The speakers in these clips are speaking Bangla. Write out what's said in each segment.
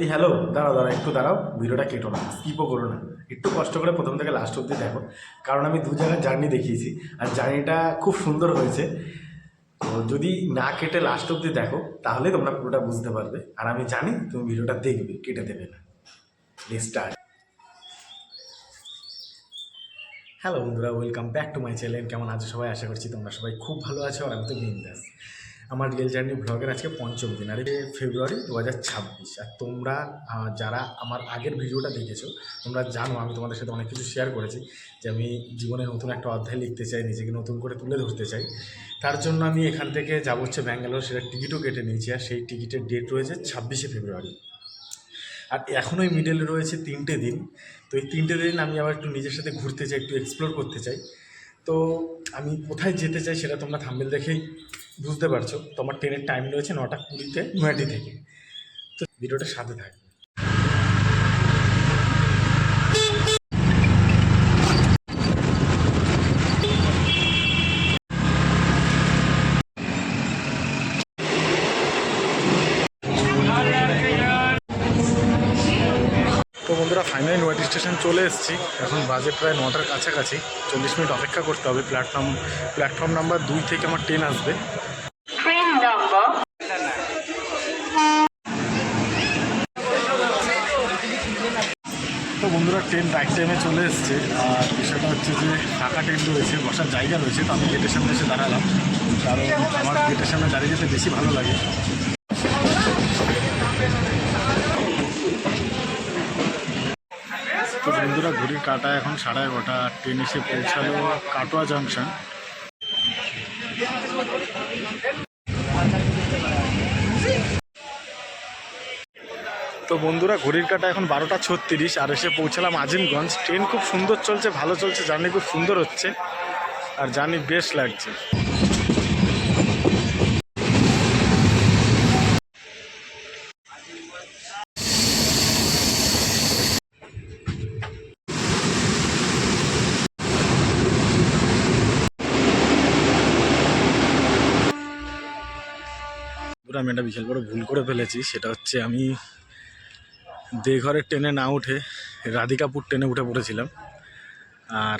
এই হ্যালো, দাঁড়াও দাঁড়াও, একটু দাঁড়াও, ভিডিওটা কেটো না, স্কিপও করো না, একটু কষ্ট করে প্রথম থেকে লাস্ট অবধি দেখো। কারণ আমি দু জায়গায় জার্নি দেখিয়েছি আর জার্নিটা খুব সুন্দর হয়েছে। তো যদি না কেটে লাস্ট অবধি দেখো তাহলে তোমরা পুরোটা বুঝতে পারবে, আর আমি জানি তুমি ভিডিওটা দেখবে, কেটে দেবে না। Let's start. হ্যালো বন্ধুরা, welcome back to my channel. কেমন আছো সবাই? আশা করছি তোমরা সবাই খুব ভালো আছো, আর আমি তো বিন্দাস। আমার রিয়েল জার্নি ব্লগের আজকে পঞ্চম দিন, আর ফেব্রুয়ারি 2026। আর তোমরা যারা আমার আগের ভিডিওটা দেখেছো তোমরা জানো আমি তোমাদের সাথে অনেক কিছু শেয়ার করেছি, যে আমি জীবনে নতুন একটা অধ্যায় লিখতে চাই, নিজেকে নতুন করে তুলে ধরতে চাই। তার জন্য আমি এখান থেকে যাবো হচ্ছে ব্যাঙ্গালোর, সেটা টিকিটও কেটে নিয়েছি, আর সেই টিকিটের ডেট রয়েছে 26শে ফেব্রুয়ারি। আর এখনোই মিডলে রয়েছে 3টে দিন। তো এই 3টে দিন আমি আবার একটু নিজের সাথে ঘুরতে চাই, একটু এক্সপ্লোর করতে চাই। তো আমি কোথায় যেতে চাই সেটা তোমরা থাম্বনেল দেখেই বুঝতে পারছো। তোমার ট্রেনের টাইম রয়েছে 9টা 20-তে নয়াটি থেকে। তো ভিডিওটার সাথে থাকবে। তো বন্ধুরা, ফাইনালি নয়াটি স্টেশন চলে এসেছি। এখন বাজে প্রায় 9টার কাছাকাছি। 40 মিনিট অপেক্ষা করতে হবে। প্ল্যাটফর্ম নাম্বার 2 থেকে আমার ট্রেন আসবে। তো বন্ধুরা, ট্রেন রাইট টাইমে চলে এসছে। আর বিষয়টা হচ্ছে যে ফাঁকা ট্রেন রয়েছে, বসার জায়গা রয়েছে। তো আমি গেটের সামনে এসে দাঁড়ালাম, কারণ আমার গেটের সামনে দাঁড়িয়ে যেতে বেশি ভালো লাগে। তো বন্ধুরা, ঘড়ির কাঁটা এখন 11:30। ট্রেন এসে পৌঁছালো কাটোয়া জাংশন। তো বন্ধুরা, ঘড়ির কাঁটা এখন 12টা 36, আর এসে পৌঁছালাম আজিমগঞ্জ। ট্রেন খুব সুন্দর চলছে, ভালো চলছে, জার্নি খুব সুন্দর হচ্ছে, আর জার্নি বেশ লাগছে। আমি একটা বিশাল বড় ভুল করে ফেলেছি। সেটা হচ্ছে আমি দেঘরের ট্রেনে না উঠে রাধিকাপুর ট্রেনে উঠে পড়েছিলাম, আর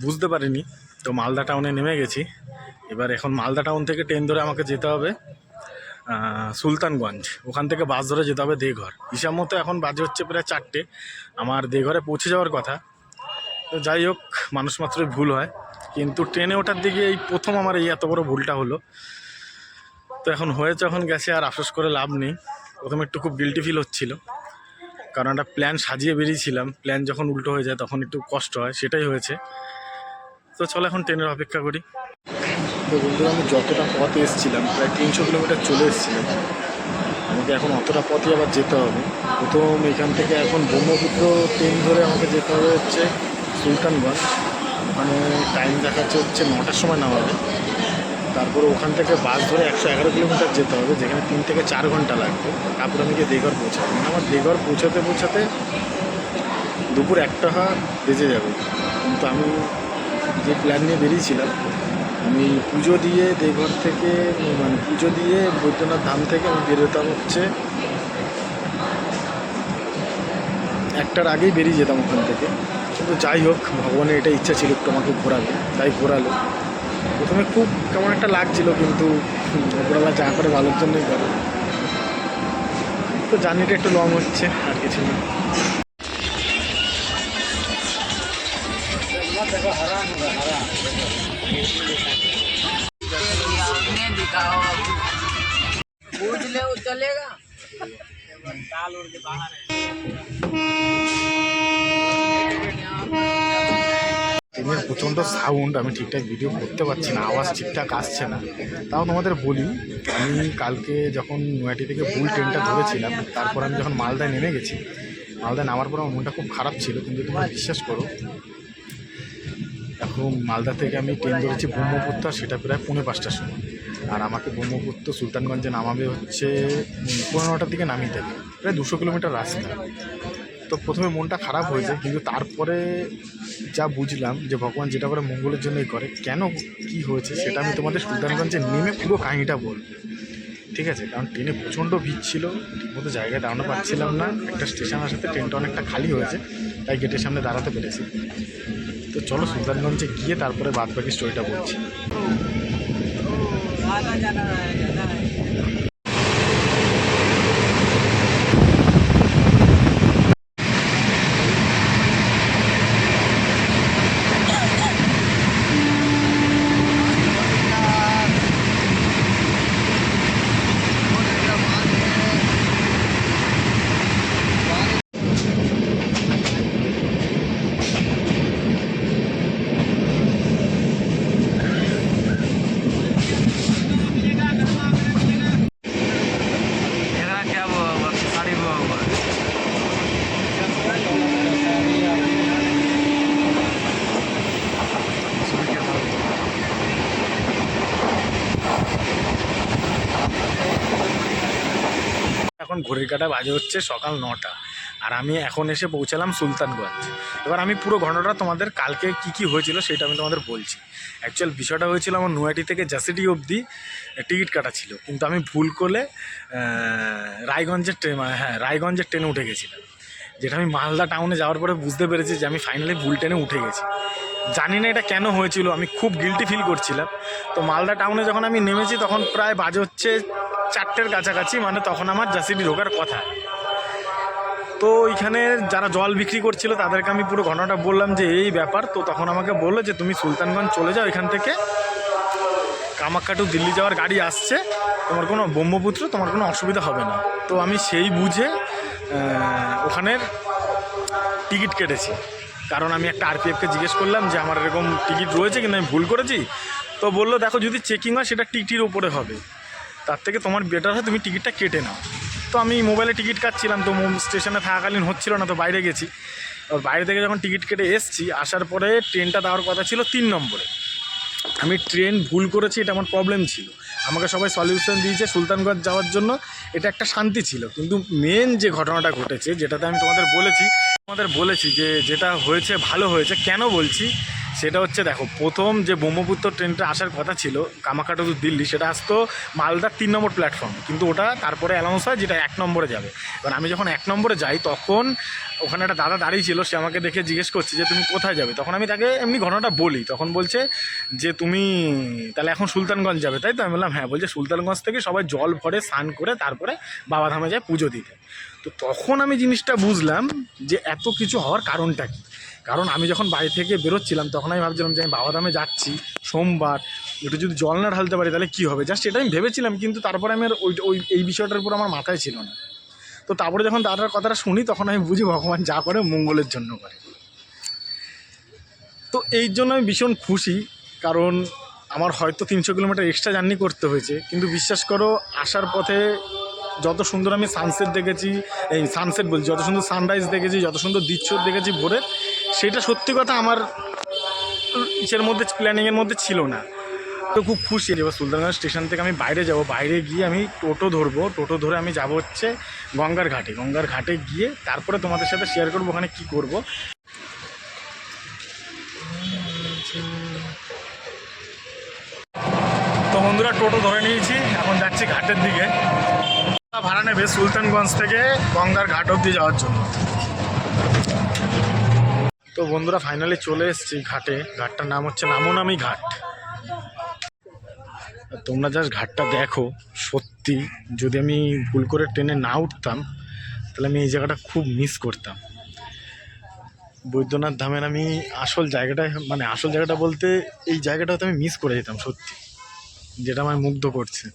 বুঝতে পারিনি। তো মালদা টাউনে নেমে গেছি। এবার এখন মালদা টাউন থেকে ট্রেন ধরে আমাকে যেতে হবে সুলতানগঞ্জ। ওখান থেকে বাস ধরে যেতে হবে দেঘর। হিসাব মতো এখন বাজে হচ্ছে প্রায় 4টে। আমার দেঘরে পৌঁছে যাওয়ার কথা। তো যাই হোক, মানুষ মাত্রই ভুল হয়, কিন্তু ট্রেনে ওঠার দিকে এই প্রথম আমার এই এত বড় ভুলটা হলো। তো এখন হয়েছে, এখন গেছে, আর আফসোস করে লাভ নেই। প্রথমে একটু খুব গিল্টি ফিল হচ্ছিল, কারণ একটা প্ল্যান সাজিয়ে বেরিয়েছিলাম। প্ল্যান যখন উল্টো হয়ে যায় তখন একটু কষ্ট হয়, সেটাই হয়েছে। তো চলো এখন ট্রেনের অপেক্ষা করি। তো বন্ধুরা, আমি যতটা পথ এসেছিলাম প্রায় 300 কিলোমিটার চলে এসেছিলাম। আমাকে এখন অতটা পথই আবার যেতে হবে। প্রথম এখান থেকে এখন ব্রহ্মপুত্র ট্রেন ধরে আমাকে যেতে হবে হচ্ছে সুলতানগঞ্জ। ওখানে টাইম দেখাচ্ছে হচ্ছে 9টার সময় নামাবে। তারপরে ওখান থেকে বাস ধরে 111 কিলোমিটার যেতে হবে, যেখানে 3 থেকে 4 ঘন্টা লাগবে। তারপরে আমি গিয়ে দেঘর পৌঁছাবো। মানে আমার দেঘর পৌঁছাতে পৌঁছাতে দুপুর 1টা বেজে যাবে। কিন্তু আমি যে প্ল্যান নিয়ে বেরিয়েছিলাম, আমি পুজো দিয়ে দেঘর থেকে, মানে পুজো দিয়ে বৈদ্যনাথ ধাম থেকে আমি বেরোতাম হচ্ছে 1টার আগেই বেরিয়ে যেতাম ওখান থেকে। কিন্তু যাই হোক, ভগবানের এটা ইচ্ছা ছিল একটু আমাকে ঘোরাবে, তাই ঘোরালো। প্রথমে খুব কেমন একটা লাগছিল, কিন্তু ওপরওয়ালা যা করে ভালোর জন্যই করে। তো জার্নিটা একটু লং হচ্ছে, আর কিছু না। ট্রেনের প্রচণ্ড সাউন্ড, আমি ঠিকঠাক ভিডিও করতে পারছি না, আওয়াজ ঠিকঠাক আসছে না। তাও তোমাদের বলি, আমি কালকে যখন নয়াটি থেকে ভুল ট্রেনটা ধরেছিলাম, তারপর আমি যখন মালদায় নেমে গেছি, মালদায় নামার পর আমার মনটা খুব খারাপ ছিল। কিন্তু তোমরা বিশ্বাস করো, এখন মালদা থেকে আমি ট্রেন ধরেছি ব্রহ্মপুত্র, সেটা প্রায় 4:45টার সময়। আর আমাকে ব্রহ্মপুত্র সুলতানগঞ্জে নামাবে হচ্ছে 9:15টার দিকে নামিয়ে দেবে, প্রায় 200 কিলোমিটার রাস্তা। তো প্রথমে মনটা খারাপ হয়েছে, কিন্তু তারপরে যা বুঝলাম যে ভগবান যেটা করে মঙ্গলের জন্যই করে। কেন কি হয়েছে সেটা আমি তোমাদের সুলতানগঞ্জে নেমে পুরো কাহিনিটা বলবো। ঠিক আছে, কারণ ট্রেনে প্রচণ্ড ভিড় ছিল, ঠিকমতো জায়গায় দাঁড়ানো পাচ্ছিলাম না। একটা স্টেশন আসাতে ট্রেনটা অনেকটা খালি হয়েছে, তাই গেটের সামনে দাঁড়াতে পেরেছি। তো চলো সুলতানগঞ্জে গিয়ে তারপরে বাদ বাকি স্টোরিটা বলছি। এখন ঘড়ির কাঁটা বাজে হচ্ছে সকাল 9টা, আর আমি এখন এসে পৌঁছালাম সুলতানগঞ্জ। এবার আমি পুরো ঘটনাটা তোমাদের কালকে কি কি হয়েছিল সেটা আমি তোমাদের বলছি। অ্যাকচুয়াল বিষয়টা হয়েছিল, আমার নৈহাটি থেকে জাসিডি অবধি টিকিট কাটা ছিল, কিন্তু আমি ভুল করে রায়গঞ্জের ট্রেনে উঠে গেছিলাম, যেটা আমি মালদা টাউনে যাওয়ার পরে বুঝতে পেরেছি যে আমি ফাইনালি ভুল ট্রেনে উঠে গেছি। জানি না এটা কেন হয়েছিল, আমি খুব গিল্টি ফিল করছিলাম। তো মালদা টাউনে যখন আমি নেমেছি তখন প্রায় বাজে হচ্ছে 4টের কাছাকাছি, মানে তখন আমার জাসিডি ঢোকার কথা। তো ওইখানে যারা জল বিক্রি করছিল তাদেরকে আমি পুরো ঘটনাটা বললাম যে এই ব্যাপার। তো তখন আমাকে বললো যে তুমি সুলতানগঞ্জ চলে যাও, এখান থেকে কামাখ্যা টু দিল্লি যাওয়ার গাড়ি আসছে, তোমার কোনো ব্রহ্মপুত্র, তোমার কোনো অসুবিধা হবে না। তো আমি সেই বুঝে ওখানের টিকিট কেটেছি, কারণ আমি একটা আরপিএফকে জিজ্ঞেস করলাম যে আমার এরকম টিকিট রয়েছে কিন্তু আমি ভুল করেছি। তো বললো দেখো যদি চেকিং হয় সেটা টিকিটের উপরে হবে, তার থেকে তোমার বেটার হয় তুমি টিকিটটা কেটে নাও। তো আমি মোবাইলে টিকিট কাটছিলাম, তো স্টেশনে থাকাকালীন হচ্ছিল না, তো বাইরে গেছি। বাইরে থেকে যখন টিকিট কেটে এসছি, আসার পরে ট্রেনটা দেওয়ার কথা ছিল 3 নম্বরে। আমি ট্রেন ভুল করেছি, এটা আমার প্রবলেম ছিল। আমাকে সবাই সলিউশন দিয়েছে সুলতানগঞ্জ যাওয়ার জন্য, এটা একটা শান্তি ছিল। কিন্তু মেন যে ঘটনাটা ঘটেছে, যেটাতে আমি তোমাদের বলেছি যে যেটা হয়েছে ভালো হয়েছে, কেন বলছি সেটা হচ্ছে, দেখো প্রথম যে ব্রহ্মপুত্র ট্রেনটা আসার কথা ছিল কামাখ্যা টু দিল্লি, সেটা আসতো মালদার 3 নম্বর প্ল্যাটফর্মে, কিন্তু ওটা তারপরে অ্যানাউন্স হয় যেটা 1 নম্বরে যাবে। এবার আমি যখন 1 নম্বরে যাই তখন ওখানে একটা দাদা দাঁড়িয়ে ছিল, সে আমাকে দেখে জিজ্ঞেস করছে যে তুমি কোথায় যাবে। তখন আমি তাকে এমনি ঘটনাটা বলি, তখন বলছে যে তুমি তাহলে এখন সুলতানগঞ্জ যাবে, তাই তো? আমি বললাম হ্যাঁ। বলছে সুলতানগঞ্জ থেকে সবাই জল ভরে স্নান করে তারপরে বাবাধামে যায় পুজো দিতে। তো তখন আমি জিনিসটা বুঝলাম যে এত কিছু হওয়ার কারণটা কী। কারণ আমি যখন বাড়ি থেকে বেরোচ্ছিলাম তখন আমি ভাবছিলাম যে আমি বাবাধামে যাচ্ছি সোমবার, একটু যদি জল না ঢালতে পারি তাহলে কী হবে, জাস্ট এটা আমি ভেবেছিলাম। কিন্তু তারপরে আমি আর এই বিষয়টার উপর আমার মাথায় ছিল না। তো তারপরে যখন দাদার কথাটা শুনি তখন আমি বুঝি ভগবান যা করে মঙ্গলের জন্য করে। তো এই জন্য আমি ভীষণ খুশি, কারণ আমার হয়তো 300 কিলোমিটার এক্সট্রা জার্নি করতে হয়েছে, কিন্তু বিশ্বাস করো আসার পথে যত সুন্দর আমি সানসেট দেখেছি, যত সুন্দর সানরাইজ দেখেছি, যত সুন্দর দৃশ্য দেখেছি ভোরের, সেটা সত্যি কথা আমার প্ল্যানিংয়ের মধ্যে ছিল না। তো খুব খুশি। এবার সুলতানগঞ্জ স্টেশন থেকে আমি বাইরে যাব, বাইরে গিয়ে আমি টোটো ধরে আমি যাব হচ্ছে গঙ্গার ঘাটে গিয়ে তারপরে তোমাদের সাথে শেয়ার করবো ওখানে কী করব। তো বন্ধুরা টোটো ধরে নিয়েছি, এখন যাচ্ছি ঘাটের দিকে। ভাড়া নেবে সুলতানগঞ্জ থেকে গঙ্গার ঘাট অবধি যাওয়ার জন্য। তো বন্ধুরা ফাইনালি চলে এসেছি ঘাটটার নাম হচ্ছে নামোনামি ঘাট। তোমরা জাস্ট ঘাটটা দেখো, সত্যি যদি আমি ভুল করে ট্রেনে না উঠতাম তাহলে আমি এই জায়গাটা খুব মিস করতাম। বৈদ্যনাথ ধামের আমি আসল জায়গাটা বলতে এই জায়গাটা হয়তো আমি মিস করে যেতাম সত্যি, যেটা আমায় মুগ্ধ করছে।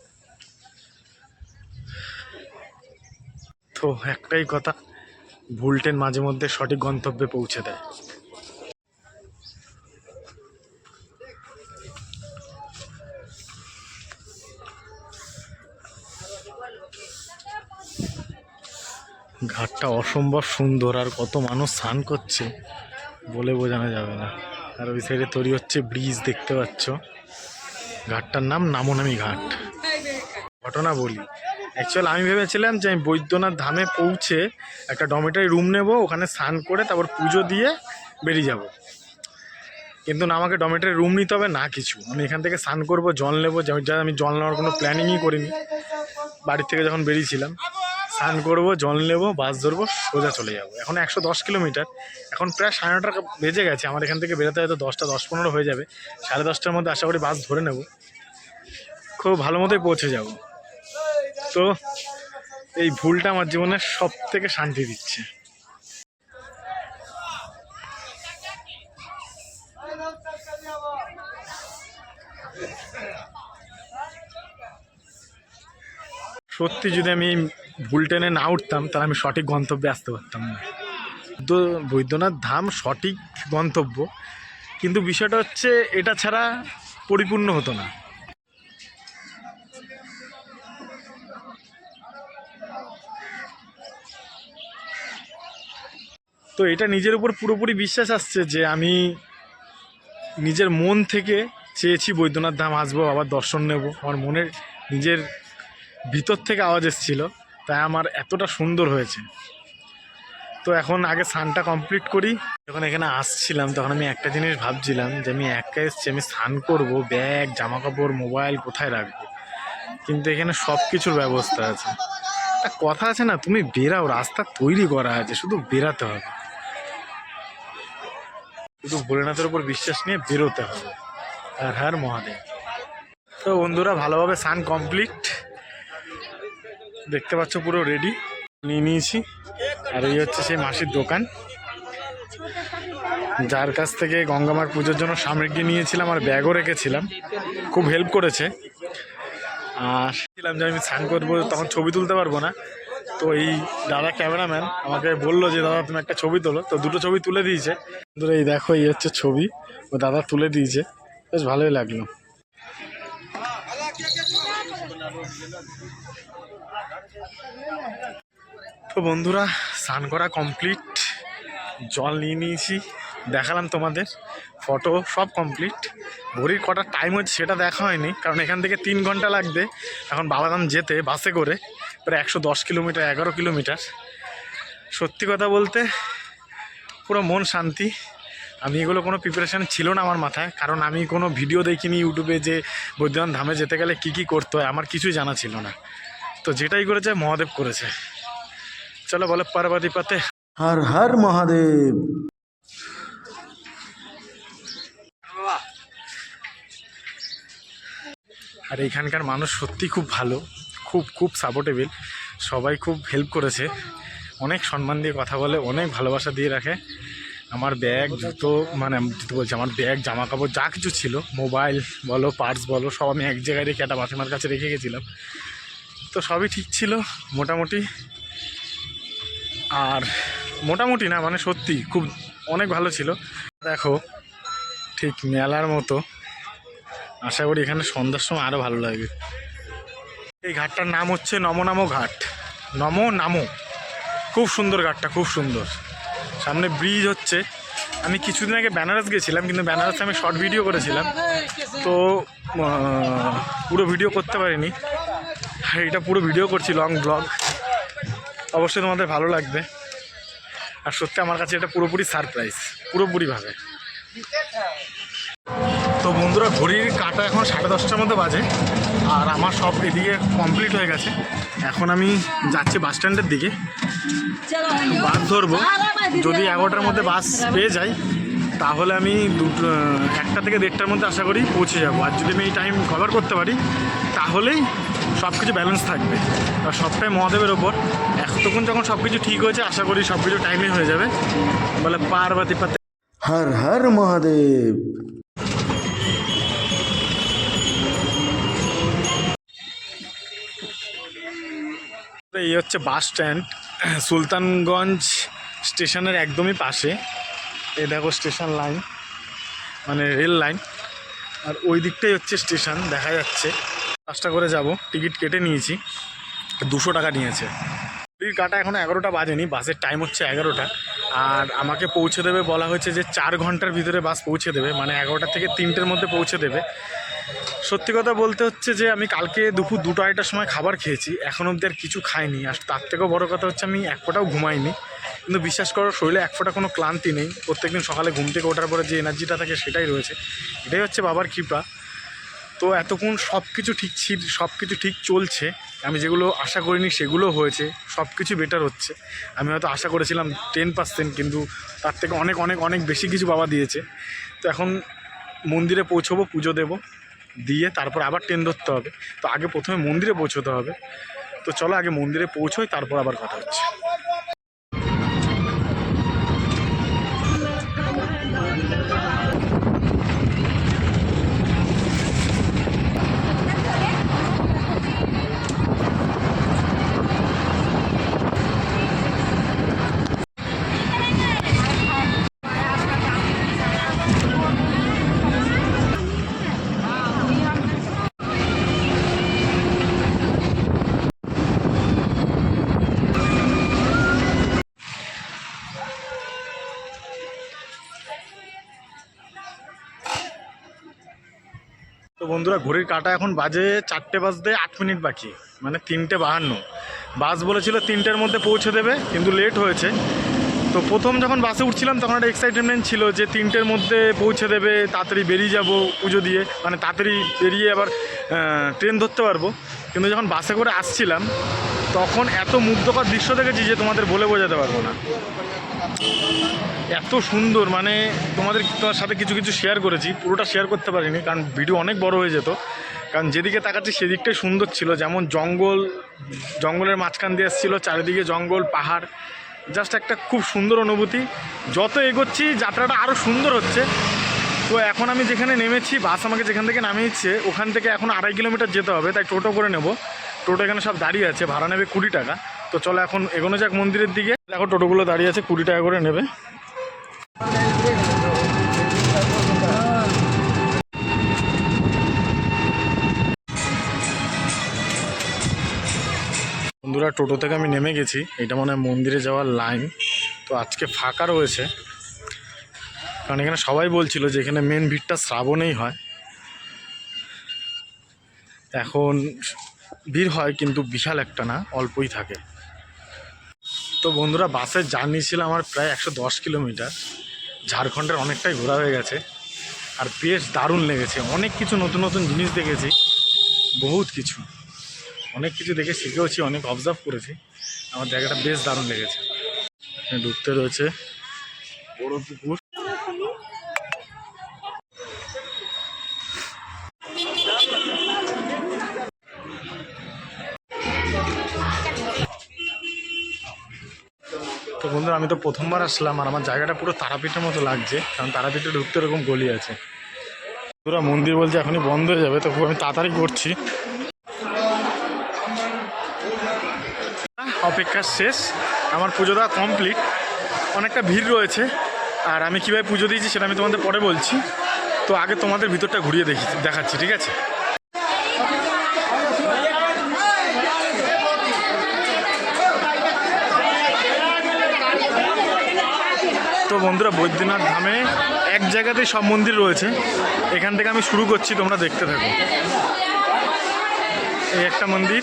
তো একটাই কথা, ভুল ট্রেন মাঝে মধ্যে সঠিক গন্তব্যে পৌঁছে দেয়। ঘাটটা অসম্ভব সুন্দর, আর কত মানুষ স্নান করছে বলে বোঝানো যাবে না। আর ওই সাইডে তৈরি হচ্ছে ব্রিজ, দেখতে পাচ্ছ। ঘাটটার নাম নামোনামি ঘাট। ঘটনা বলি, অ্যাকচুয়ালি আমি ভেবেছিলাম যে আমি বৈদ্যনাথ ধামে পৌঁছে একটা ডরমিটারি রুম নেব, ওখানে স্নান করে তারপর পুজো দিয়ে বেরিয়ে যাব। কিন্তু না আমাকে ডরমেটরি রুম নিতে হবে না কিছু। আমি এখান থেকে স্নান করবো, জল নেবো, যা আমি জল নেওয়ার কোনো প্ল্যানিংই করিনি। বাড়ির থেকে যখন বেরিয়েছিলাম স্নান করবো, জল নেবো, বাস ধরবো, সোজা চলে যাবো। এখন 110 কিলোমিটার, এখন প্রায় 9:30 বেজে গেছে। আমার এখান থেকে বেরোতে হয়তো 10টা 10-15 হয়ে যাবে। 10:30টার মধ্যে আশা করি বাস ধরে নেব, খুব ভালো মতোই পৌঁছে যাব। তো এই ভুলটা আমার জীবনের সব থেকে শান্তি দিচ্ছে। সত্যি যদি আমি ভুল ট্রেনে না উঠতাম তাহলে আমি সঠিক গন্তব্যে আসতে পারতাম না। বৈদ্যনাথ ধাম সঠিক গন্তব্য, কিন্তু বিষয়টা হচ্ছে এটা ছাড়া পরিপূর্ণ হতো না। তো এটা নিজের উপর পুরোপুরি বিশ্বাস আসছে যে আমি নিজের মন থেকে চেয়েছি বৈদ্যনাথ ধাম আসবো, আবার দর্শন নেব। আমার মনের নিজের ভিতর থেকে আওয়াজ এসেছিল, তাই আমার এতটা সুন্দর হয়েছে। তো এখন আগে স্নানটা কমপ্লিট করি। যখন এখানে আসছিলাম তখন আমি একটা জিনিস ভাবছিলাম যে আমি একা এসেছি, আমি স্নান করবো, ব্যাগ, জামা কাপড়, মোবাইল কোথায় রাখবো। কিন্তু এখানে সব কিছুর ব্যবস্থা আছে। একটা কথা আছে না, তুমি বেরাও, রাস্তা তৈরি করা আছে, শুধু বেরাতে হবে, শুধু ভোলেনাথের উপর বিশ্বাস নিয়ে বেরোতে হবে। হর হর মহাদেব। তো বন্ধুরা ভালোভাবে স্নান কমপ্লিট, দেখতে পাচ্ছ পুরো রেডি নিয়ে নিয়েছি। আর এই হচ্ছে সেই মাসির দোকান, যার কাছ থেকে গঙ্গামার পুজোর জন্য সামগ্রী নিয়েছিলাম আর ব্যাগও রেখেছিলাম। খুব হেল্প করেছে। আর ছিলাম যে আমি স্নান করবো, তখন ছবি তুলতে পারবো না। তো এই দাদা ক্যামেরাম্যান আমাকে বললো যে দাদা তুমি একটা ছবি তোলো। তো দুটো ছবি তুলে দিয়েছে। এই দেখো, এই হচ্ছে ছবি, ও দাদা তুলে দিয়েছে, বেশ ভালোই লাগলো। তো বন্ধুরা স্নান করা কমপ্লিট, জল নিয়ে নিয়েছি, দেখালাম তোমাদের, ফটো সব কমপ্লিট। ঘড়ির কটা টাইম হচ্ছে সেটা দেখা হয়নি, কারণ এখান থেকে 3 ঘন্টা লাগবে এখন বাবাধাম যেতে বাসে করে, প্রায় 110 কিলোমিটার, 11 কিলোমিটার। সত্যি কথা বলতে পুরো মন শান্তি। আমি এগুলো কোনো প্রিপারেশান ছিল না আমার মাথায়, কারণ আমি কোনো ভিডিও দেখিনি ইউটিউবে যে বৈদ্যনাথ ধামে যেতে গেলে কী কী করতে হয়, আমার কিছুই জানা ছিল না। তো যেটাই করেছে মহাদেব করেছে। চলো বলে পার্বতী পাতে হর হর মহাদেব। আর এইখানকার মানুষ সত্যি খুব ভালো, খুব খুব সাপোর্টেবল, সবাই খুব হেল্প করেছে, অনেক সম্মান দিয়ে কথা বলে, অনেক ভালোবাসা দিয়ে রাখে। আমার ব্যাগ, জুতো, মানে জুতো বলছি, আমার ব্যাগ, জামা কাপড় যা কিছু ছিল, মোবাইল বলো, পার্স বলো, সব আমি এক জায়গায় রেখে একটা মাসিমার কাছে রেখে গেছিলাম। তো সবই ঠিক ছিল মোটামুটি। আর মোটামুটি না, মানে সত্যি খুব অনেক ভালো ছিল। দেখো ঠিক মেলার মতো, আশা করি এখানে সন্ধ্যার সময় আরও ভালো লাগবে। এই ঘাটটার নাম হচ্ছে নমো ঘাট, নামো। খুব সুন্দর ঘাটটা, খুব সুন্দর। সামনে ব্রিজ হচ্ছে। আমি কিছুদিন আগে বেনারস গেছিলাম, কিন্তু বেনারসে আমি শর্ট ভিডিও করেছিলাম, তো পুরো ভিডিও করতে পারিনি। এটা পুরো ভিডিও করছি, লং ব্লগ, অবশ্যই তোমাদের ভালো লাগবে। আর সত্যি আমার কাছে এটা পুরোপুরি সারপ্রাইজ, পুরোপুরিভাবে। তো বন্ধুরা ঘড়ির কাঁটা এখন 10:30টার মধ্যে বাজে, আর আমার সব এদিকে কমপ্লিট হয়ে গেছে। এখন আমি যাচ্ছি বাস স্ট্যান্ডের দিকে, বাস ধরবো। যদি 11টার মধ্যে বাস পেয়ে যাই তাহলে আমি 1টা থেকে 1:30টার মধ্যে আশা করি পৌঁছে যাবো। আর যদি আমি এই টাইম কভার করতে পারি তাহলেই সব কিছু ব্যালেন্স থাকবে। আর সবটাই মহাদেবের ওপর। এতক্ষণ যখন সব কিছু ঠিক হয়েছে, আশা করি সব কিছু টাইমে হয়ে যাবে। বলে পার্বতী পাতে হর হর মহাদেব। এই হচ্ছে বাস স্ট্যান্ড, সুলতানগঞ্জ স্টেশনের একদমই পাশে। এই দেখো স্টেশন লাইন, মানে রেল লাইন, আর ওই দিকটাই হচ্ছে স্টেশন, দেখা যাচ্ছে। 5টা করে যাব, টিকিট কেটে নিয়েছি, 200 টাকা নিয়েছে। টিকিট কাটা এখন 11টা বাজেনি, বাসের টাইম হচ্ছে 11টা। আর আমাকে পৌঁছে দেবে বলা হয়েছে যে 4 ঘন্টার ভিতরে বাস পৌঁছে দেবে, মানে 11টা থেকে 3টের মধ্যে পৌঁছে দেবে। সত্যি কথা বলতে হচ্ছে যে আমি কালকে দুপুর 2-2:30টার সময় খাবার খেয়েছি, এখন অবধি আর কিছু খাইনি। আর তার থেকেও বড় কথা হচ্ছে আমি এক ফোঁটাও ঘুমাইনি, কিন্তু বিশ্বাস করো শরীরে এক ফোঁটা কোনো ক্লান্তি নেই। প্রত্যেকদিন সকালে ঘুম থেকে ওঠার পরে যে এনার্জিটা থাকে সেটাই রয়েছে। এটাই হচ্ছে বাবার কৃপা। তো এতক্ষণ সব কিছু ঠিক চলছে। আমি যেগুলো আশা করিনি সেগুলো হয়েছে, সব কিছু বেটার হচ্ছে। আমি হয়তো আশা করেছিলাম 10%, কিন্তু তার থেকে অনেক অনেক অনেক বেশি কিছু বাবা দিয়েছে। তো এখন মন্দিরে পৌঁছবো, পুজো দেব, দিয়ে তারপর আবার ট্রেন ধরতে হবে। তো আগে প্রথমে মন্দিরে পৌঁছতে হবে। তো চলো আগে মন্দিরে পৌঁছোই, তারপর আবার কথা হচ্ছে। তো বন্ধুরা, ঘড়ির কাঁটা এখন বাজে 4টে বাজতে 8 মিনিট বাকি, মানে 3:52। বাস বলেছিল 3টের মধ্যে পৌঁছে দেবে, কিন্তু লেট হয়েছে। তো প্রথম যখন বাসে উঠছিলাম তখন একটা এক্সাইটমেন্ট ছিল যে 3টের মধ্যে পৌঁছে দেবে, তাড়াতাড়ি বেরিয়ে যাব পুজো দিয়ে, মানে তাড়াতাড়ি বেরিয়ে আবার ট্রেন ধরতে পারবো। কিন্তু যখন বাসে করে আসছিলাম তখন এত মুগ্ধকর দৃশ্য দেখেছি যে তোমাদের বলে বোঝাতে পারবো না। এত সুন্দর, মানে তোমার সাথে কিছু কিছু শেয়ার করেছি, পুরোটা শেয়ার করতে পারিনি কারণ ভিডিও অনেক বড় হয়ে যেত। কারণ যেদিকে তাকাচ্ছি সেদিকটাই সুন্দর ছিল, যেমন জঙ্গলের মাঝখান দিয়ে এসেছিলো, চারিদিকে জঙ্গল পাহাড়, জাস্ট একটা খুব সুন্দর অনুভূতি। যত এগোচ্ছি যাত্রাটা আরও সুন্দর হচ্ছে। তো এখন আমি যেখানে নেমেছি, বাস আমাকে যেখান থেকে নামিয়েছে ওখান থেকে এখন 2.5 কিলোমিটার যেতে হবে, তাই টোটো করে নেব। টোটো এখানে সব দাঁড়িয়ে আছে, ভাড়া নেবে 20 টাকা। তো চলো এখন এগোনো যাক মন্দিরের দিকে। দেখো টোটোগুলো দাঁড়িয়ে আছে, 20 টাকা করে নেবে। বন্ধুরা, টোটো থেকে আমি নেমে গেছি, এটা মনে হয় মন্দিরে যাওয়ার লাইন। তো আজকে ফাঁকা রয়েছে, কারণ এখানে সবাই বলছিল যে এখানে মেন ভিড়টা শ্রাবণেই হয়। এখন ভিড় হয় কিন্তু বিশাল একটা না, অল্পই থাকে। তো বন্ধুরা, বাসের জার্নি ছিল আমার প্রায় 110 কিলোমিটার। ঝাড়খণ্ডের অনেকটাই ঘোরা হয়ে গেছে, আর বেশ দারুণ লেগেছে। অনেক কিছু নতুন নতুন জিনিস দেখেছি, বহুত কিছু, অনেক কিছু দেখে শিখেওছি, অনেক অবজার্ভ করেছি। আমার জায়গাটা বেশ দারুণ লেগেছে। ঢুকতে রয়েছে বড় পুকুর। তো বন্ধুরা, আমি তো প্রথমবার আসলাম, আর আমার জায়গাটা পুরো তারাপীঠের মতো লাগছে, কারণ তারাপীঠে ঢুকতে এরকম গলি আছে। পুরো মন্দির বলছে এখনই বন্ধ হয়ে যাবে, তো আমি তাড়াতাড়ি করছি। অপেক্ষা শেষ, আমার পুজো দেওয়া কমপ্লিট। অনেকটা ভিড় রয়েছে, আর আমি কীভাবে পুজো দিয়েছি সেটা আমি তোমাদের পরে বলছি। তো আগে তোমাদের ভিতরটা ঘুরিয়ে দেখাচ্ছি, ঠিক আছে? তো বন্ধুরা, বৈদ্যনাথ ধামে এক জায়গাতেই সব মন্দির রয়েছে। এখান থেকে আমি শুরু করছি, তোমরা দেখতে থাকো। এই একটা মন্দির,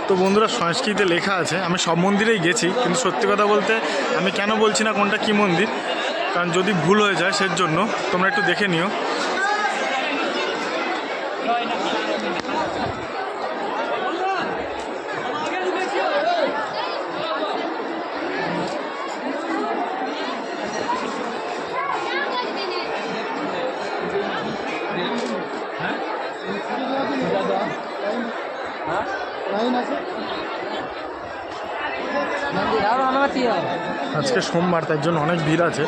তো বন্ধুরা, সংস্কৃতে লেখা আছে। আমি সব মন্দিরেই গেছি, কিন্তু সত্যি কথা বলতে আমি কেন বলছি না কোনটা কী মন্দির, কারণ যদি ভুল হয়ে যায় সের জন্য তোমরা একটু দেখে নিও। হ্যাঁ আজকে সোমবার, তার জন্য অনেক ভিড় আছে।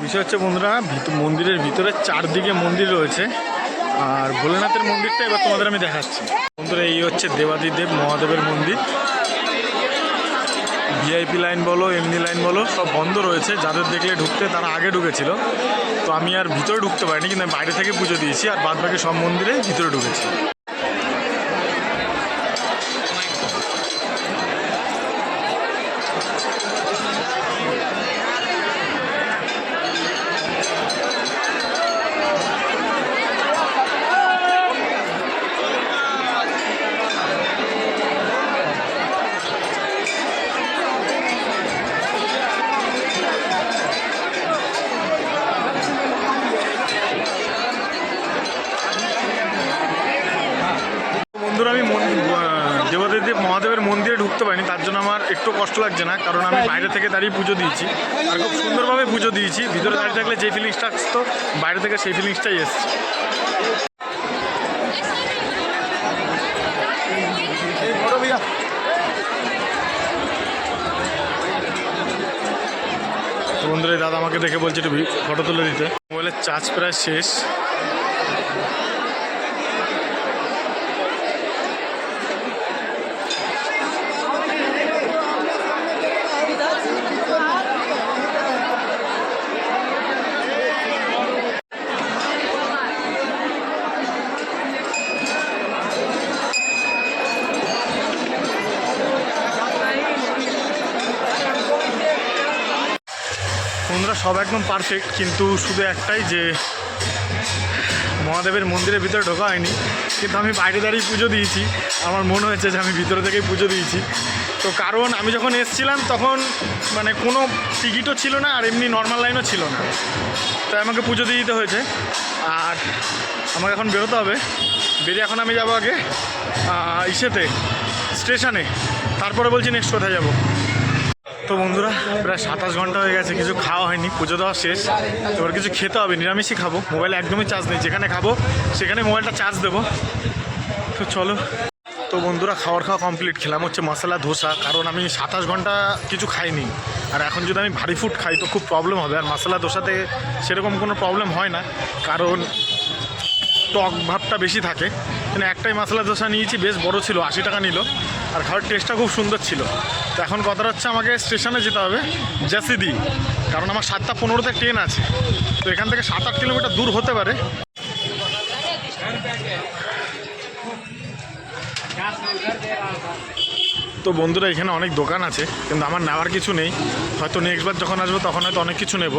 বিষয় হচ্ছে বন্ধুরা, মন্দিরের ভিতরে চারদিকে মন্দির রয়েছে, আর ভোলেনাথের মন্দিরটা এবার তোমাদের আমি দেখাচ্ছি। বন্ধুরা, এই হচ্ছে দেবাদিদেব মহাদেবের মন্দির। ভিআইপি লাইন বলো, এমনি লাইন বলো, সব বন্ধ রয়েছে। যাদের দেখলে ঢুকতে তারা আগে ঢুকেছিল, তো আমি আর ভিতরে ঢুকতে পারিনি, কিন্তু আমি বাইরে থেকে পুজো দিয়েছি, আর বাদ বাকি সব মন্দিরে ভিতরে ঢুকেছি। বন্ধুরা, আমি দেবাদিদেব মহাদেবের মন্দিরে ঢুকতে পারিনি, তার জন্য আমার একটু কষ্ট লাগছে না, কারণ আমি বাইরে থেকে দাঁড়িয়ে পুজো দিয়েছি, আর খুব সুন্দরভাবে পুজো দিয়েছি। ভিতরে দাঁড়িয়ে থাকলে যে ফিলিংসটা আসতো, বাইরে থেকে সেই ফিলিংসটাই এসছে। তো বন্ধুরা, দাদা আমাকে দেখে বলছে একটু ফটো তুলে দিতে। মোবাইলের চার্জ প্রায় শেষ। বন্ধুরা, সব একদম পারফেক্ট, কিন্তু শুধু একটাই যে মহাদেবের মন্দিরের ভিতরে ঢোকা হয়নি, কিন্তু আমি বাইরে দাঁড়িয়ে পুজো দিয়েছি। আমার মনে হয়েছে যে আমি ভিতরে থেকেই পুজো দিয়েছি। তো কারণ আমি যখন এসেছিলাম তখন মানে কোনো টিকিটও ছিল না, আর এমনি নর্মাল লাইনও ছিল না, তাই আমাকে পুজো দিয়ে দিতে হয়েছে। আর আমাকে এখন বেরোতে হবে। বেরিয়ে এখন আমি যাবো আগে স্টেশনে, তারপরে বলছি নেক্সট কোথায় যাব। তো বন্ধুরা প্রায় 27 ঘন্টা হয়ে গেছে, কিছু খাওয়া হয়নি, পুজো দেওয়া শেষ। এবার কিছু খেতে হবে, নিরামিষই খাবো। মোবাইলে একদমই চার্জ নেই, যেখানে খাবো সেখানে মোবাইলটা চার্জ দেবো। তো চলো। তো বন্ধুরা খাওয়া কমপ্লিট। খেলাম হচ্ছে মশলা ধোসা, কারণ আমি 27 ঘন্টা কিছু খাইনি। আর এখন যদি আমি ভারী ফুড খাই তো খুব প্রবলেম হবে। আর মশলা ধোসাতে সেরকম কোনো প্রবলেম হয় না, কারণ টক ভাবটা বেশি থাকে। কিন্তু একটাই মশলা ধোসা নিয়েছি, বেশ বড় ছিল, 80 টাকা নিল। আর খাওয়ার টেস্টটা খুব সুন্দর ছিল। তো এখন কথাটা হচ্ছে আমাকে স্টেশনে যেতে হবে জেসিডি, কারণ আমার 7:15-তে ট্রেন আছে। তো এখান থেকে 7-8 কিলোমিটার দূর হতে পারে। তো বন্ধুরা এখানে অনেক দোকান আছে, কিন্তু আমার নেওয়ার কিছু নেই। হয়তো নেক্সটবার যখন আসবো তখন হয়তো অনেক কিছু নেব।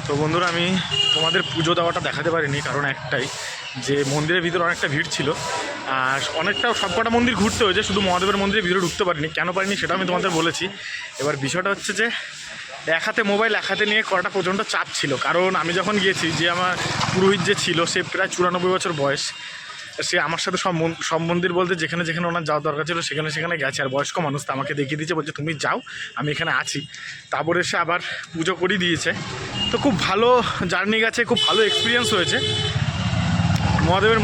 তো বন্ধুরা আমি তোমাদের পুজো দেওয়াটা দেখাতে পারিনি, কারণ একটাই যে মন্দিরের ভিতরে অনেকটা ভিড় ছিল। আর অনেকটা সবকটা মন্দির ঘুরতে হয়েছে, শুধু মহাদেবের মন্দিরের ভিতরে ঢুকতে পারিনি। কেন পারিনি সেটা আমি তোমাদের বলেছি। এবার বিষয়টা হচ্ছে যে এক হাতে মোবাইল এক হাতে নিয়ে করাটা প্রচণ্ড চাপ ছিল। কারণ আমি যখন গিয়েছি, যে আমার পুরোহিত যে ছিল সে প্রায় 94 বছর বয়স। সে আমার সাথে সব মন্দির বলতে যেখানে যেখানে ওনার যাওয়া দরকার ছিল সেখানে সেখানে গেছে। আর বয়স্ক মানুষ, তো আমাকে দেখিয়ে দিয়েছে, বলছে তুমি যাও, আমি এখানে আছি। তারপরে সে আবার পুজো করিয়ে দিয়েছে। তো খুব ভালো জার্নি গেছে, খুব ভালো এক্সপিরিয়েন্স হয়েছে। মহাদেবের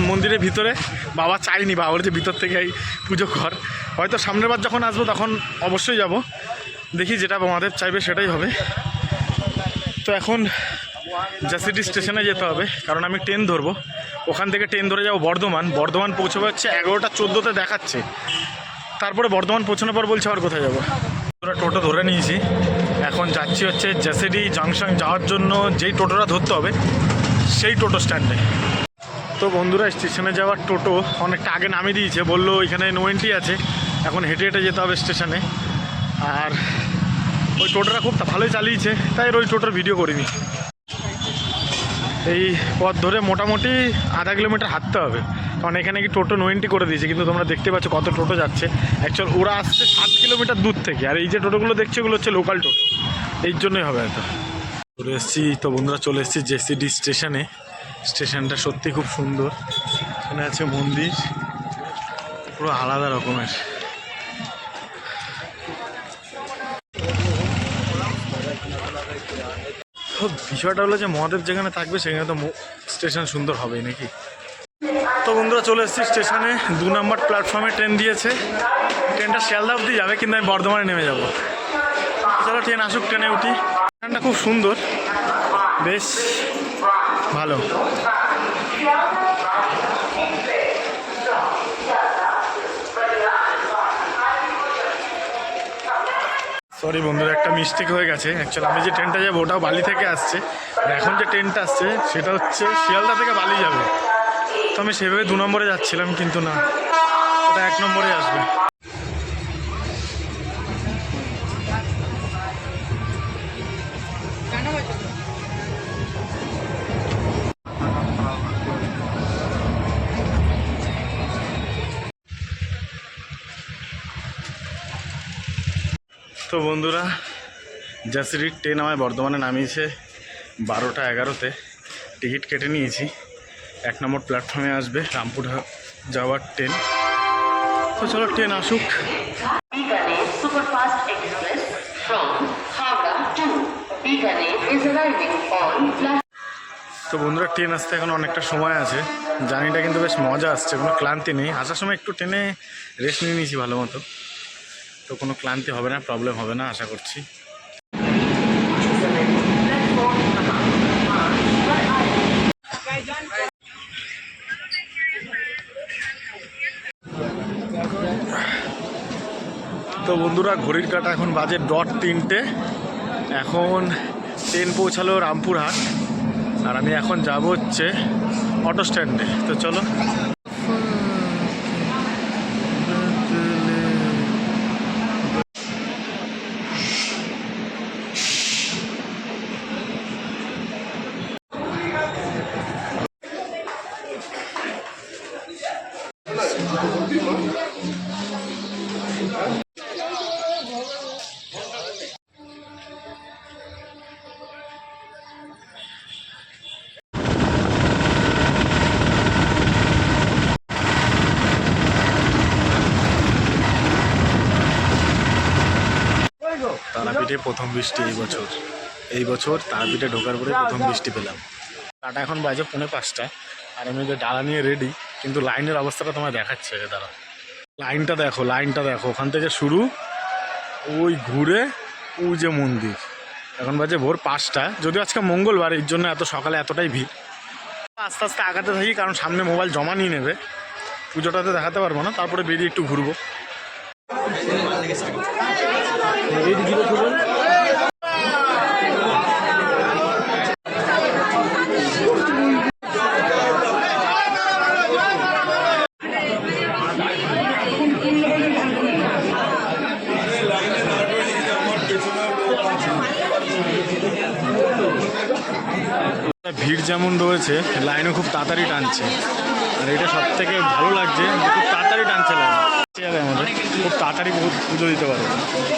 মন্দিরের ভিতরে বাবা চাইনি, বাবা বলেছে ভিতর থেকে এই পুজো কর। হয়তো সামনের বার যখন আসবো তখন অবশ্যই যাব, দেখি যেটা মহাদেব চাইবে সেটাই হবে। তো এখন জেসিডি স্টেশনে যেতে হবে, কারণ আমি ট্রেন ধরবো। ওখান থেকে ট্রেন ধরে যাবো বর্ধমান পৌঁছাবো হচ্ছে 11টা 14-তে দেখাচ্ছে। তারপরে বর্ধমান পৌঁছানোর পর বলছে আর কোথায় যাবো। টোটো ধরে নিয়েছি, এখন যাচ্ছি হচ্ছে জেসিডি জাংশন যাওয়ার জন্য। যেই টোটোটা ধরতে হবে সেই টোটো স্ট্যান্ডে। তো বন্ধুরা স্টেশনে যাওয়ার টোটো অনেকটা আগে নামিয়ে দিয়েছে, বললো এখানে নো এন্ট্রি আছে, এখন হেঁটে হেঁটে যেতে হবে স্টেশনে। আর ওই টোটোটা খুব ভালোই চালিয়েছে, তাই ওই টোটোর ভিডিও করিনি। এই পথ ধরে মোটামুটি আধা কিলোমিটার হাঁটতে হবে, কারণ এখানে কি টোটো নো এন্ট্রি করে দিয়েছে। কিন্তু তোমরা দেখতে পাচ্ছ কত টোটো যাচ্ছে। অ্যাকচুয়াল ওরা আসছে 7 কিলোমিটার দূর থেকে, আর এই যে টোটোগুলো দেখছে ওগুলো হচ্ছে লোকাল টোটো, এই জন্যই হবে হয়তো। চলে এসেছি। তো বন্ধুরা চলে এসেছি জেসিডি স্টেশনে। স্টেশনটা সত্যি খুব সুন্দর। এখানে আছে মন্দির, পুরো আলাদা রকমের। বিষয়টা হলো যে মহাদেব যেখানে থাকবে সেখানে তো স্টেশন সুন্দর হবেই নাকি। তো বন্ধুরা চলে এসেছি স্টেশনে। 2 নম্বর প্ল্যাটফর্মে ট্রেন দিয়েছে। ট্রেনটা শিয়ালদা অবধি যাবে, কিন্তু আমি বর্ধমানে নেমে যাব। চলো ট্রেন আসুক, ট্রেনে উঠি। ট্রেনটা খুব সুন্দর, বেশ ভালো। সরি বন্ধুরা, একটা মিস্টেক হয়ে গেছে। অ্যাকচুয়ালি আমি যে ট্রেনটা যাবো ওটাও বালি থেকে আসছে, আর এখন যে ট্রেনটা আসছে সেটা হচ্ছে শিয়ালদা থেকে বালি যাবে। তো আমি সেভাবে 2 নম্বরে যাচ্ছিলাম, কিন্তু না, ওটা 1 নম্বরে আসবে। তো বন্ধুরা জেসিডির ট্রেন আমায় বর্ধমানে নামিয়েছে 12টা 11-তে। টিকিট কেটে নিয়েছি। 1 নম্বর প্ল্যাটফর্মে আসবে রামপুর যাওয়ার ট্রেন। তো চলো ট্রেন আসুক। তো বন্ধুরা ট্রেন আসতে এখন অনেকটা সময় আছে। জার্নিটা কিন্তু বেশ মজা আসছে, কোনো ক্লান্তি নেই। আসার সময় একটু ট্রেনে রেস্ট নিয়ে নিয়েছি ভালো মতো, তো কোনো ক্লান্তি হবে না, প্রবলেম হবে না আশা করছি। তো বন্ধুরা ঘড়ির কাঁটা এখন বাজে 3:00। এখন ট্রেন পৌঁছালো রামপুরহাট, আর আমি এখন যাব হচ্ছে অটো স্ট্যান্ডে। তো চলো। তারাপীঠে প্রথম বৃষ্টি এই বছর তারাপীঠে ঢোকার পরে প্রথম বৃষ্টি পেলাম। টাটা এখন বাজে 4:45 আর আমি যে ডালা নিয়ে রেডি, কিন্তু লাইনের অবস্থাটা তোমায় দেখাচ্ছে। দাঁড়া, লাইনটা দেখো ওখান থেকে শুরু, ওই ঘুরে ওই যে মন্দির। এখন বাজে ভোর 5টা, যদিও আজকে মঙ্গলবার, এর জন্য এত সকালে এতটাই ভিড়। আস্তে আস্তে আগাতে থাকি, কারণ সামনে মোবাইল জমা নিয়ে নেবে, পুজোটাতে দেখাতে পারবো না, তারপরে বেরিয়ে একটু ঘুরবো। ভিড় যেমন রয়েছে, লাইনও খুব তাড়াতাড়ি টানছে, আর এটা সব থেকে ভালো লাগছে, খুব তাড়াতাড়ি টানছে লাইন। আমাদের খুব তাড়াতাড়ি পুজো দিতে পারবে,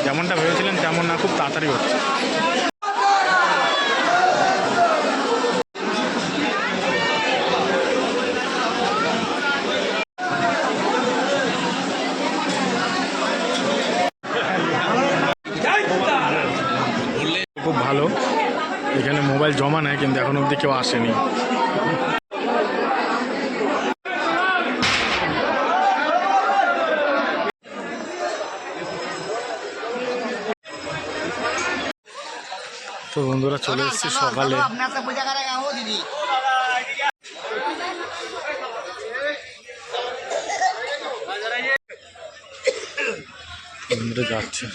যেমনটা ভেবেছিলেন তেমন না, খুব তাড়াতাড়ি হচ্ছে। খুব ভালো, এখানে মোবাইল জমা নেয়, কিন্তু এখন অবধি কেউ আসেনি। তো বন্ধুরা চলে এসেছি সকালে। বন্ধুরা যাচ্ছে,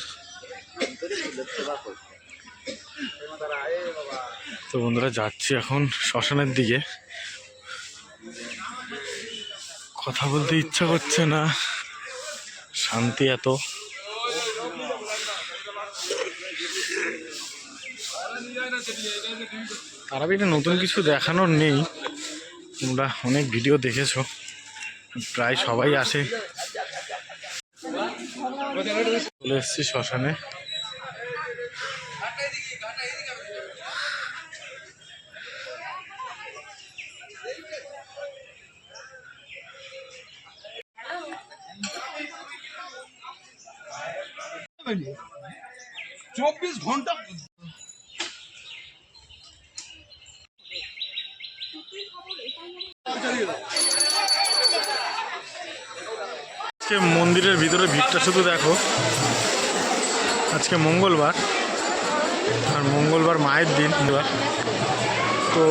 তো বন্ধুরা যাচ্ছি এখন শ্মশানের দিকে। কথা বলতে ইচ্ছা করছে না, শান্তি এত। তারাপীঠে নতুন কিছু দেখানোর নেই, তোমরা অনেক ভিডিও দেখেছো, প্রায় সবাই আসে। চলে এসেছি শ্মশানে। চব্বিশ ঘন্টা মন্দিরের ভিতরে ভিড়টা শুধু দেখো। আজকে মঙ্গলবার, আর মঙ্গলবার মায়ের দিন, তো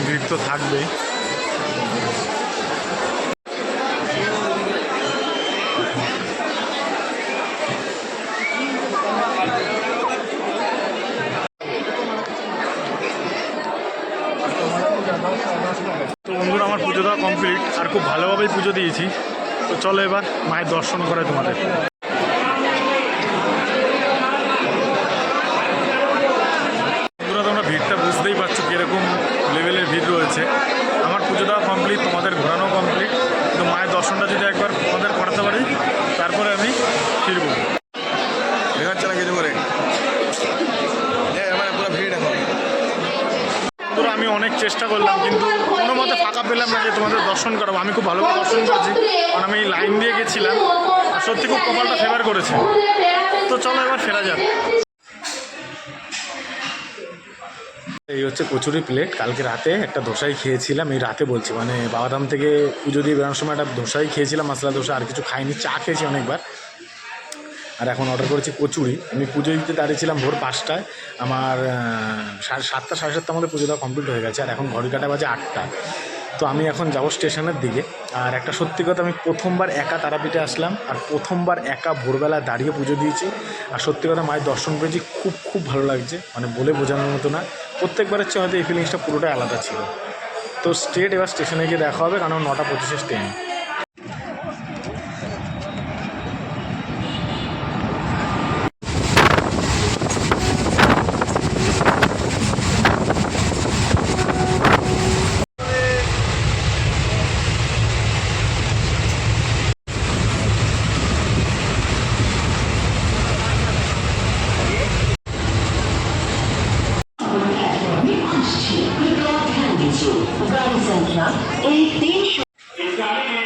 ভিড় তো থাকবেই। তো বন্ধুরা আমার পুজো দেওয়া কমপ্লিট, আর খুব ভালোভাবেই পুজো দিয়েছি। তো চলো এবার মায়ের দর্শন করে তোমাদের। বন্ধুরা তোমরা ভিড়টা বুঝতেই পারছো কীরকম লেভেলের ভিড় রয়েছে। আমার পুজো দেওয়া কমপ্লিট, তোমাদের ঘোরানো কমপ্লিট, তো মায়ের দর্শনটা যদি একবার তোমাদের করাতে পারি তারপরে আমি ফিরবো। দেখাচ্ছে না কিছু করে পুরো ভিড়। এখন বন্ধুরা আমি অনেক চেষ্টা করলাম, কিন্তু কোনো মতে ফাঁকা পেলাম না যে তোমাদের দর্শন করাবো। আমি খুব ভালোভাবে দর্শন করছি, কারণ আমি লাইন দিয়ে গেছিলাম, আর সত্যি খুব কপালটা ফেভার করেছে। তো চলো এবার ফেরা যাক। এই হচ্ছে কচুরি প্লেট। কালকে রাতে একটা ধোসাই খেয়েছিলাম, এই রাতে বলছি, মানে বাবাধাম থেকে পুজো দিয়ে বেরোনোর সময় একটা ধোসাই খেয়েছিলাম, মশলা ধোসা, আর কিছু খাইনি। চা খেয়েছি অনেকবার। আর এখন অর্ডার করেছি কচুরি। আমি পুজো দিতে দাঁড়িয়েছিলাম ভোর 5টায়, আমার 7টা 7:30 মধ্যে পুজো দেওয়া কমপ্লিট হয়ে গেছে, আর এখন ঘড়ি কাটা বাজে 8টা। তো আমি এখন যাবো স্টেশনের দিকে। আর একটা সত্যি কথা, আমি প্রথমবার একা তারাপীঠে আসলাম, আর প্রথমবার একা ভোরবেলায় দাঁড়িয়ে পুজো দিয়েছি। আর সত্যি কথা মায়ের দর্শন পেয়েছি, খুব খুব ভালো লাগছে, মানে বলে বোঝানোর মতো না। প্রত্যেকবারের চেয়ে হয়তো এই ফিলিংসটা পুরোটাই আলাদা ছিল। তো এবার স্টেশনে গিয়ে দেখা হবে, কারণ 9:25 ট্রেন।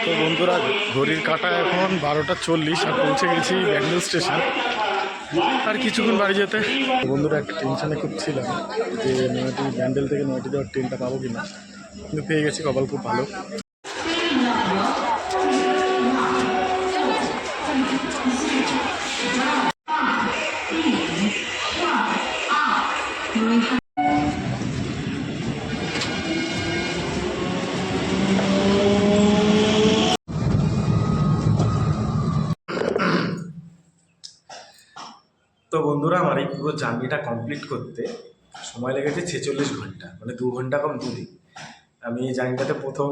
তো বন্ধুরা ঘড়ির কাঁটা এখন 12টা 40, আর পৌঁছে গেছি ব্যান্ডেল স্টেশন। আর কিছুক্ষণ বাড়ি যেতে। বন্ধুরা একটা টেনশনে খুব ছিলাম যে নয়টি ব্যান্ডেল থেকে নয়টি যাওয়ার ট্রেনটা পাবো কিনা, কিন্তু পেয়ে গেছি, কপাল খুব ভালো। তো বন্ধুরা আমার এই পুরো জার্নিটা কমপ্লিট করতে সময় লেগেছে 46 ঘন্টা, মানে 2 ঘন্টা কম 2 দিন। আমি এই জার্নিটাতে প্রথম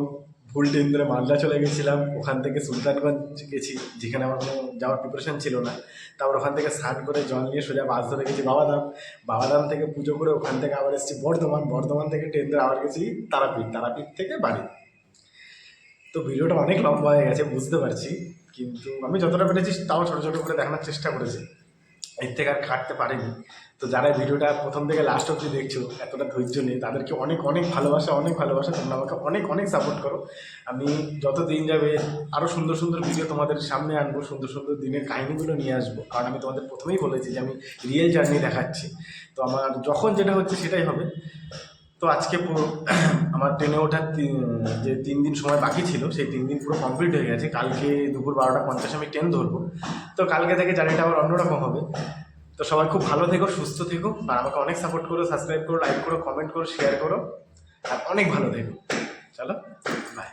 ফুল ট্রেন ধরে মালদা চলে গেছিলাম, ওখান থেকে সুলতানগঞ্জ গেছি যেখানে আমার কোনো যাওয়ার প্রিপারেশন ছিল না। তারপর ওখান থেকে স্নান করে জল নিয়ে সোজা বাস ধরে গেছি বাবাধাম, বাবাধাম থেকে পুজো করে ওখান থেকে আবার এসেছি বর্ধমান, বর্ধমান থেকে ট্রেন ধরে আবার গেছি তারাপীঠ, তারাপীঠ থেকে বাড়ি। তো ভিডিওটা অনেক লম্বা হয়ে গেছে বুঝতে পারছি, কিন্তু আমি যতটা পেরেছি তাও ছোটো ছোটো করে দেখানোর চেষ্টা করেছি, এর থেকে আর কাটতে পারিনি। তো যারা ভিডিওটা প্রথম থেকে লাস্ট অবধি দেখছো, এতটা ধৈর্য নেই, তাদেরকে অনেক অনেক ভালোবাসা, অনেক ভালোবাসা। তোমরা আমাকে অনেক অনেক সাপোর্ট করো। আমি যত দিন যাবে আরও সুন্দর সুন্দর ভিডিও তোমাদের সামনে আনবো, সুন্দর সুন্দর দিনের কাহিনিগুলো নিয়ে আসবো, কারণ আমি তোমাদের প্রথমেই বলেছি যে আমি রিয়েল জার্নি দেখাচ্ছি। তো আমার যখন যেটা হচ্ছে সেটাই হবে। তো আজকে আমার ট্রেনে ওঠার যে 3 দিন সময় বাকি ছিল, সেই 3 দিন পুরো কমপ্লিট হয়ে গেছে। কালকে দুপুর 12:50 আমি ট্রেন ধরবো। তো কালকে থেকে জার্নিটা আবার অন্যরকম হবে। তো সবাই খুব ভালো থেকো, সুস্থ থেকো, আর আমাকে অনেক সাপোর্ট করো, সাবস্ক্রাইব করো, লাইক করো, কমেন্ট করো, শেয়ার করো, আর অনেক ভালো থেকো। চলো, বাই।